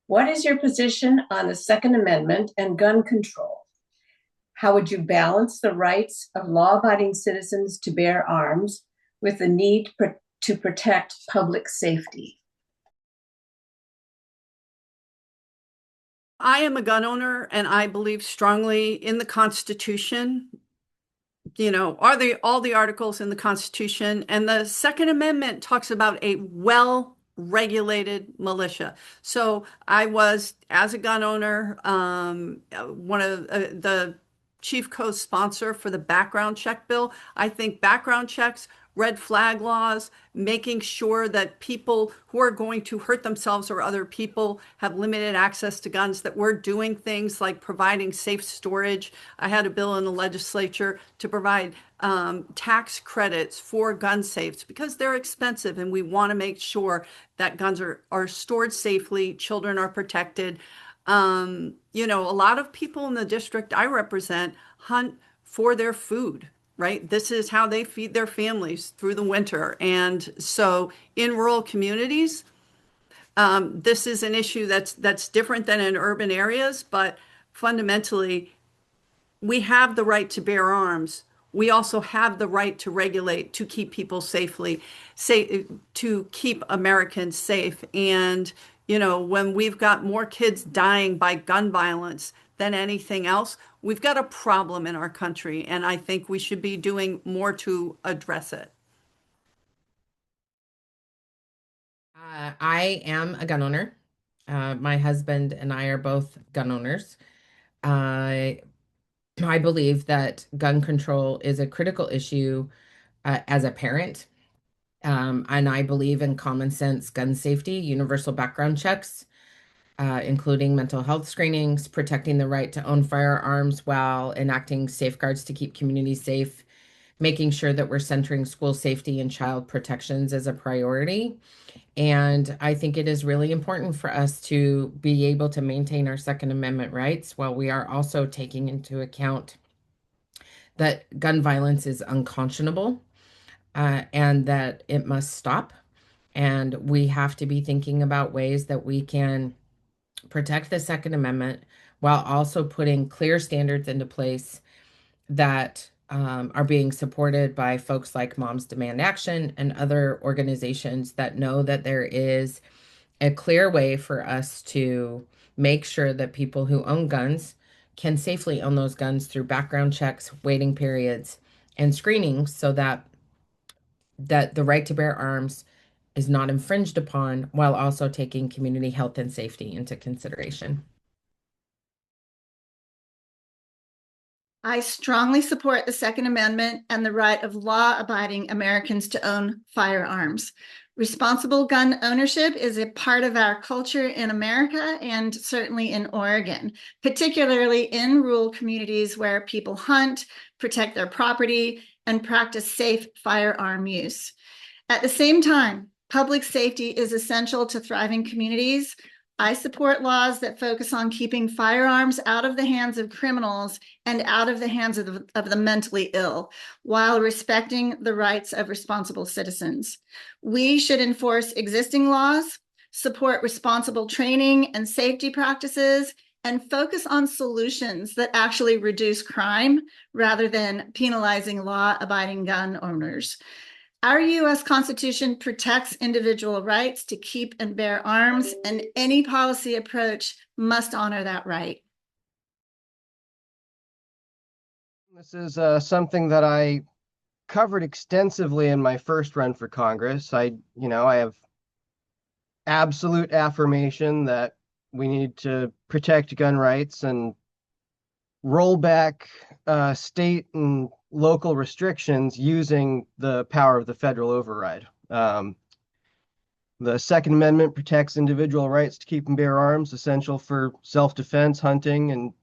What is your position on the Second Amendment and gun control? How would you balance the rights of law abiding citizens to bear arms with the need to protect public safety? I am a gun owner and I believe strongly in the Constitution. Are all the articles in the Constitution, and the Second Amendment talks about a well-regulated militia. So I was, as a gun owner, one of the chief co-sponsor for the background check bill. I think background checks, red flag laws, making sure that people who are going to hurt themselves or other people have limited access to guns, that we're doing things like providing safe storage. I had a bill in the legislature to provide tax credits for gun safes because they're expensive, and we want to make sure that guns are stored safely, children are protected. A lot of people in the district I represent hunt for their food, right? This is how they feed their families through the winter. And so in rural communities, this is an issue that's different than in urban areas, but fundamentally, we have the right to bear arms. We also have the right to regulate, to keep people to keep Americans safe. And, when we've got more kids dying by gun violence than anything else, we've got a problem in our country. And I think we should be doing more to address it. I am a gun owner. My husband and I are both gun owners. I I believe that gun control is a critical issue as a parent. And I believe in common sense gun safety, universal background checks, including mental health screenings, protecting the right to own firearms while enacting safeguards to keep communities safe, making sure that we're centering school safety and child protections as a priority. And I think it is really important for us to be able to maintain our Second Amendment rights while we are also taking into account that gun violence is unconscionable, and that it must stop. And we have to be thinking about ways that we can protect the Second Amendment while also putting clear standards into place that are being supported by folks like Moms Demand Action and other organizations that know that there is a clear way for us to make sure that people who own guns can safely own those guns through background checks, waiting periods, and screenings so that the right to bear arms is not infringed upon while also taking community health and safety into consideration. I strongly support the Second Amendment and the right of law-abiding Americans to own firearms. Responsible gun ownership is a part of our culture in America and certainly in Oregon, particularly in rural communities where people hunt, protect their property, and practice safe firearm use. At the same time, public safety is essential to thriving communities. I support laws that focus on keeping firearms out of the hands of criminals and out of the hands of the mentally ill, while respecting the rights of responsible citizens. We should enforce existing laws, support responsible training and safety practices, and focus on solutions that actually reduce crime rather than penalizing law-abiding gun owners. Our U.S. Constitution protects individual rights to keep and bear arms, and any policy approach must honor that right. This is something that I covered extensively in my first run for Congress. I have absolute affirmation that we need to protect gun rights and roll back state and local restrictions using the power of the federal override. The Second Amendment protects individual rights to keep and bear arms, essential for self-defense, hunting, and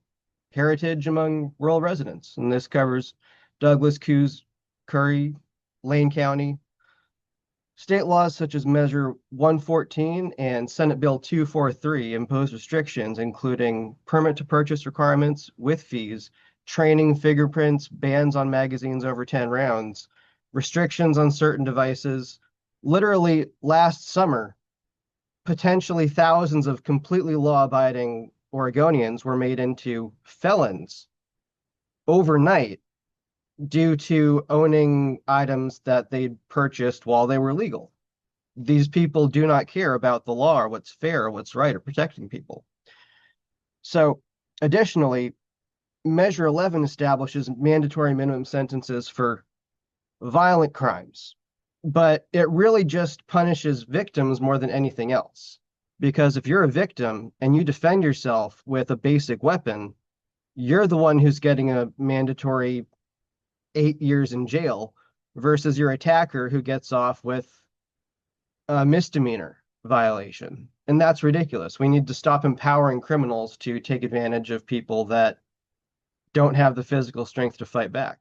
heritage among rural residents. And this covers Douglas, Coos, Curry, Lane County. State laws such as Measure 114 and Senate Bill 243 impose restrictions, including permit to purchase requirements with fees, training, fingerprints, bans on magazines over 10 rounds, restrictions on certain devices. Literally last summer, potentially thousands of completely law-abiding Oregonians were made into felons overnight due to owning items that they'd purchased while they were legal. These people do not care about the law or what's fair or what's right or protecting people. So, additionally, Measure 11 establishes mandatory minimum sentences for violent crimes, but it really just punishes victims more than anything else. Because if you're a victim and you defend yourself with a basic weapon, you're the one who's getting a mandatory 8 years in jail versus your attacker who gets off with a misdemeanor violation. And that's ridiculous. We need to stop empowering criminals to take advantage of people that don't have the physical strength to fight back.